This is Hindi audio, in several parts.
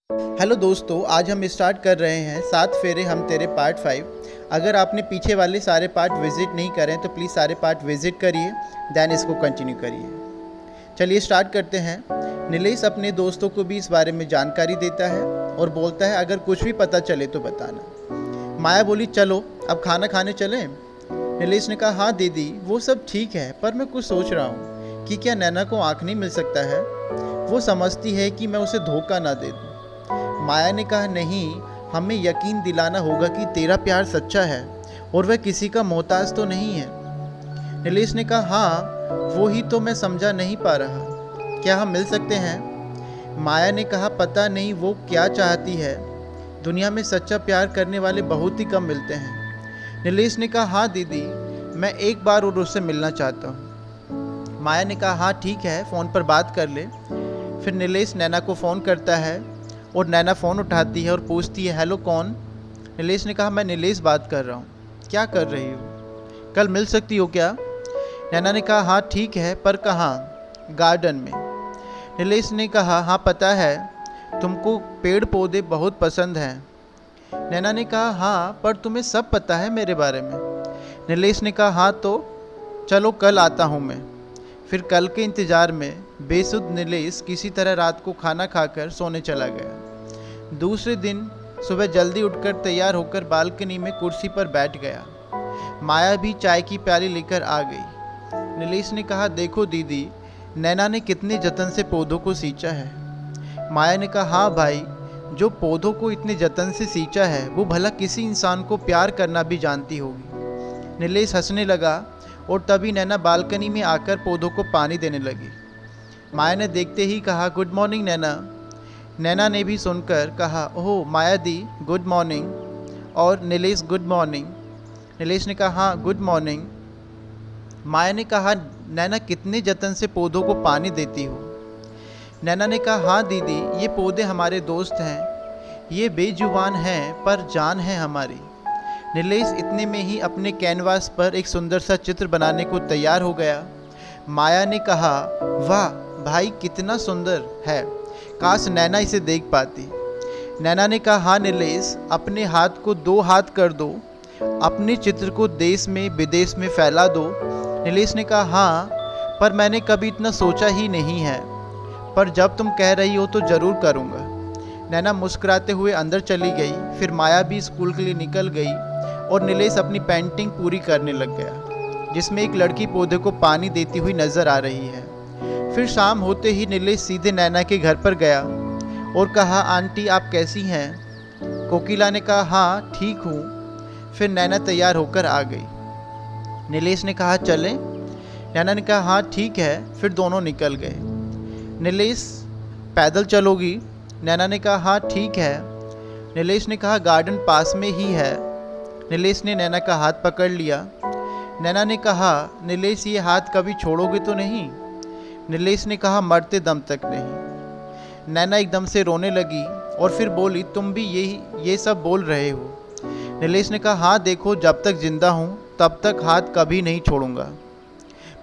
हेलो दोस्तों, आज हम स्टार्ट कर रहे हैं 7 फेरे हम तेरे पार्ट 5। अगर आपने पीछे वाले सारे पार्ट विज़िट नहीं करें तो प्लीज़ सारे पार्ट विज़िट करिए, देन इसको कंटिन्यू करिए। चलिए स्टार्ट करते हैं। नीलेश अपने दोस्तों को भी इस बारे में जानकारी देता है और बोलता है अगर कुछ भी पता चले तो बताना। माया बोली चलो अब खाना खाने चलें। नीलेश ने कहा हाँ दीदी, वो सब ठीक है, पर मैं कुछ सोच रहा हूँ कि क्या नैना को आँख नहीं मिल सकता है। वो समझती है कि मैं उसे धोखा ना दे दूँ। माया ने कहा नहीं, हमें यकीन दिलाना होगा कि तेरा प्यार सच्चा है और वह किसी का मोहताज तो नहीं है। नीलेश ने कहा हाँ, वो ही तो मैं समझा नहीं पा रहा, क्या हम मिल सकते हैं। माया ने कहा पता नहीं वो क्या चाहती है, दुनिया में सच्चा प्यार करने वाले बहुत ही कम मिलते हैं। नीलेश ने कहा हाँ दीदी, मैं एक बार और उससे मिलना चाहता हूँ। माया ने कहा हाँ ठीक है, फ़ोन पर बात कर ले। फिर नीलेश नैना को फ़ोन करता है और नैना फ़ोन उठाती है और पूछती है हेलो कौन। नीलेश ने कहा मैं नीलेश बात कर रहा हूँ, क्या कर रही हो, कल मिल सकती हो क्या। नैना ने कहा हाँ ठीक है, पर कहाँ। गार्डन में। नीलेश ने कहा हाँ पता है, तुमको पेड़ पौधे बहुत पसंद हैं। नैना ने कहा हाँ, पर तुम्हें सब पता है मेरे बारे में। नीलेश ने कहा हाँ तो चलो कल आता हूँ मैं। फिर कल के इंतज़ार में बेसुध नीलेश किसी तरह रात को खाना खाकर सोने चला गया। दूसरे दिन सुबह जल्दी उठकर तैयार होकर बालकनी में कुर्सी पर बैठ गया। माया भी चाय की प्याली लेकर आ गई। नीलेश ने कहा देखो दीदी, नैना ने कितने जतन से पौधों को सींचा है। माया ने कहा हाँ भाई, जो पौधों को इतने जतन से सींचा है वो भला किसी इंसान को प्यार करना भी जानती होगी। नीलेश हंसने लगा और तभी नैना बालकनी में आकर पौधों को पानी देने लगी। माया ने देखते ही कहा गुड मॉर्निंग नैना। नैना ने भी सुनकर कहा ओह माया दी गुड मॉर्निंग। और नीलेश गुड मॉर्निंग। नीलेश ने कहा हाँ गुड मॉर्निंग। माया ने कहा नैना कितने जतन से पौधों को पानी देती हो। नैना ने कहा हाँ दीदी, ये पौधे हमारे दोस्त हैं, ये बेजुबान हैं पर जान है हमारी। नीलेश इतने में ही अपने कैनवास पर एक सुंदर सा चित्र बनाने को तैयार हो गया। माया ने कहा वाह भाई कितना सुंदर है, काश नैना इसे देख पाती। नैना ने कहा हाँ नीलेश, अपने हाथ को 2 हाथ कर दो, अपने चित्र को देश में विदेश में फैला दो। नीलेश ने कहा हाँ, पर मैंने कभी इतना सोचा ही नहीं है, पर जब तुम कह रही हो तो ज़रूर करूँगा। नैना मुस्कुराते हुए अंदर चली गई। फिर माया भी स्कूल के लिए निकल गई और नीलेश अपनी पेंटिंग पूरी करने लग गया, जिसमें एक लड़की पौधे को पानी देती हुई नजर आ रही है। फिर शाम होते ही नीलेश सीधे नैना के घर पर गया और कहा आंटी आप कैसी हैं। कोकिला ने कहा हाँ ठीक हूँ। फिर नैना तैयार होकर आ गई। नीलेश ने कहा चलें। नैना ने कहा हाँ ठीक है। फिर दोनों निकल गए। नीलेश पैदल चलोगी। नैना ने कहा हाँ ठीक है। नीलेश ने कहा गार्डन पास में ही है। नीलेश ने नैना का हाथ पकड़ लिया। नैना ने कहा नीलेश ये हाथ कभी छोड़ोगे तो नहीं। नीलेश ने कहा मरते दम तक नहीं। नैना एकदम से रोने लगी और फिर बोली तुम भी ये सब बोल रहे हो। नीलेश ने कहा हाँ देखो, जब तक जिंदा हूँ तब तक हाथ कभी नहीं छोड़ूंगा,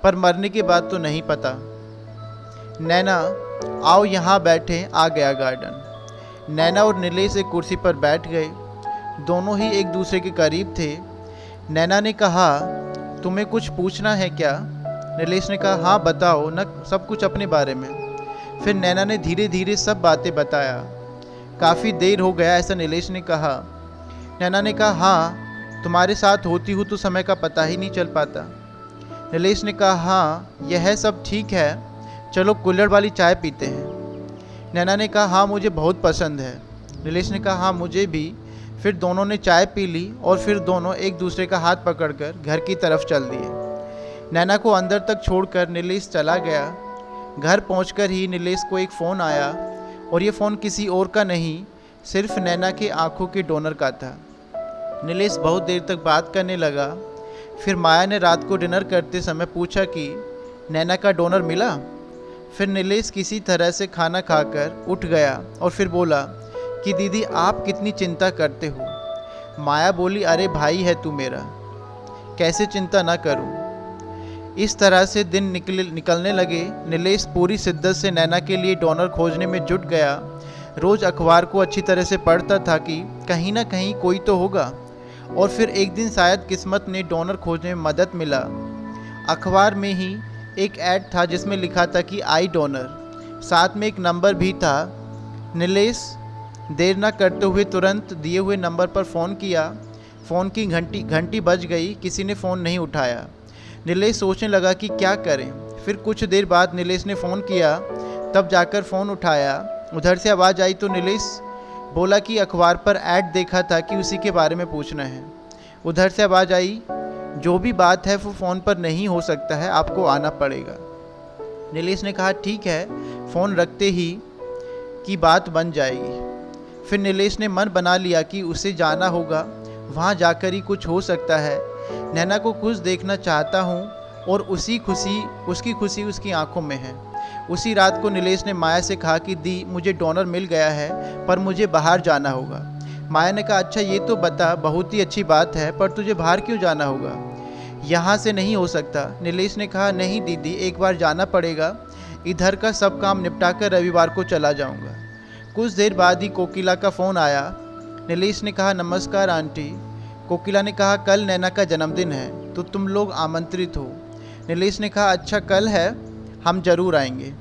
पर मरने के बाद तो नहीं पता। नैना आओ यहाँ बैठे। आ गया गार्डन। नैना और नीलेश एक कुर्सी पर बैठ गए। दोनों ही एक दूसरे के करीब थे। नैना ने कहा तुम्हें कुछ पूछना है क्या। नीलेश ने कहा हाँ बताओ न, सब कुछ अपने बारे में। फिर नैना ने धीरे धीरे सब बातें बताया। काफ़ी देर हो गया ऐसा नीलेश ने कहा। नैना ने कहा हाँ, तुम्हारे साथ होती हूँ तो समय का पता ही नहीं चल पाता। नीलेश ने कहा हाँ यह सब ठीक है, चलो कुल्हड़ वाली चाय पीते हैं। नैना ने कहा हाँ मुझे बहुत पसंद है। नीलेश ने कहा हाँ मुझे भी। फिर दोनों ने चाय पी ली और फिर दोनों एक दूसरे का हाथ पकड़कर घर की तरफ चल दिए। नैना को अंदर तक छोड़कर नीलेश चला गया। घर पहुंचकर ही नीलेश को एक फ़ोन आया और ये फ़ोन किसी और का नहीं, सिर्फ नैना के आंखों के डोनर का था। नीलेश बहुत देर तक बात करने लगा। फिर माया ने रात को डिनर करते समय पूछा कि नैना का डोनर मिला। फिर नीलेश किसी तरह से खाना खाकर उठ गया और फिर बोला कि दीदी आप कितनी चिंता करते हो। माया बोली अरे भाई है तू मेरा, कैसे चिंता ना करूं। इस तरह से दिन निकलने लगे। नीलेश पूरी शिद्दत से नैना के लिए डोनर खोजने में जुट गया। रोज़ अखबार को अच्छी तरह से पढ़ता था कि कहीं ना कहीं कोई तो होगा। और फिर एक दिन शायद किस्मत ने डोनर खोजने में मदद मिला। अखबार में ही एक ऐड था जिसमें लिखा था कि आई डोनर, साथ में एक नंबर भी था। नीलेश देर न करते हुए तुरंत दिए हुए नंबर पर फ़ोन किया। फ़ोन की घंटी बज गई, किसी ने फ़ोन नहीं उठाया। नीलेश सोचने लगा कि क्या करें। फिर कुछ देर बाद नीलेश ने फ़ोन किया, तब जाकर फ़ोन उठाया। उधर से आवाज़ आई तो नीलेश बोला कि अखबार पर ऐड देखा था कि उसी के बारे में पूछना है। उधर से आवाज़ आई, जो भी बात है वो फ़ोन पर नहीं हो सकता है, आपको आना पड़ेगा। नीलेश ने कहा ठीक है, फ़ोन रखते ही की बात बन जाएगी। फिर नीलेश ने मन बना लिया कि उसे जाना होगा, वहाँ जाकर ही कुछ हो सकता है। नैना को खुश देखना चाहता हूँ और उसकी खुशी उसकी आंखों में है। उसी रात को नीलेश ने माया से कहा कि दी, मुझे डोनर मिल गया है पर मुझे बाहर जाना होगा। माया ने कहा अच्छा ये तो बता, बहुत ही अच्छी बात है, पर तुझे बाहर क्यों जाना होगा? यहाँ से नहीं हो सकता। नीलेश ने कहा नहीं दीदी, एक बार जाना पड़ेगा, इधर का सब काम निपटा कर रविवार को चला जाऊँगा। कुछ देर बाद ही कोकिला का फ़ोन आया। नीलेश ने कहा नमस्कार आंटी। कोकिला ने कहा कल नैना का जन्मदिन है तो तुम लोग आमंत्रित हो। नीलेश ने कहा अच्छा कल है, हम ज़रूर आएंगे।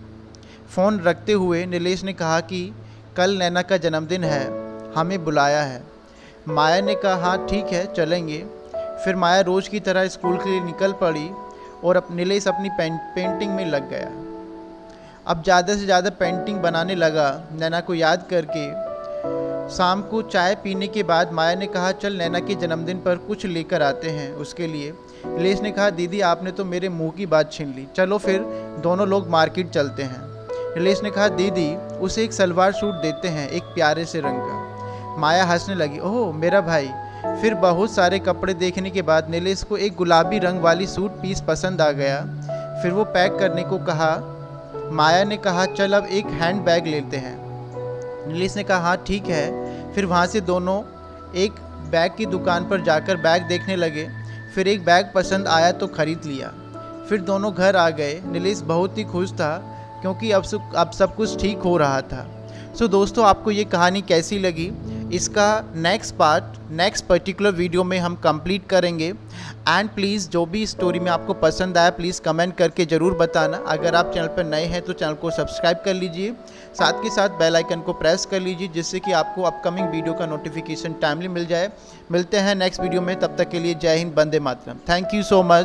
फ़ोन रखते हुए नीलेश ने कहा कि कल नैना का जन्मदिन है, हमें बुलाया है। माया ने कहा हाँ ठीक है, चलेंगे। फिर माया रोज़ की तरह स्कूल के लिए निकल पड़ी और नीलेश अपनी पेंटिंग में लग गया। अब ज़्यादा से ज़्यादा पेंटिंग बनाने लगा, नैना को याद करके। शाम को चाय पीने के बाद माया ने कहा चल नैना के जन्मदिन पर कुछ लेकर आते हैं उसके लिए। नीलेश ने कहा दीदी आपने तो मेरे मुंह की बात छीन ली, चलो फिर दोनों लोग मार्केट चलते हैं। नीलेश ने कहा दीदी उसे एक सलवार सूट देते हैं, एक प्यारे से रंग का। माया हंसने लगी, ओह मेरा भाई। फिर बहुत सारे कपड़े देखने के बाद नीलेश को एक गुलाबी रंग वाली सूट पीस पसंद आ गया। फिर वो पैक करने को कहा। माया ने कहा चल अब एक हैंड बैग लेते हैं। नीलेश ने कहा हाँ ठीक है। फिर वहाँ से दोनों एक बैग की दुकान पर जाकर बैग देखने लगे। फिर एक बैग पसंद आया तो ख़रीद लिया। फिर दोनों घर आ गए। नीलेश बहुत ही खुश था क्योंकि अब सब कुछ ठीक हो रहा था। सो दोस्तों आपको ये कहानी कैसी लगी, इसका नेक्स्ट पर्टिकुलर वीडियो में हम कंप्लीट करेंगे। एंड प्लीज़ जो भी स्टोरी में आपको पसंद आया प्लीज़ कमेंट करके ज़रूर बताना। अगर आप चैनल पर नए हैं तो चैनल को सब्सक्राइब कर लीजिए, साथ के साथ बेल आइकन को प्रेस कर लीजिए जिससे कि आपको अपकमिंग वीडियो का नोटिफिकेशन टाइमली मिल जाए। मिलते हैं नेक्स्ट वीडियो में, तब तक के लिए जय हिंद, वंदे मातरम। Thank you so much.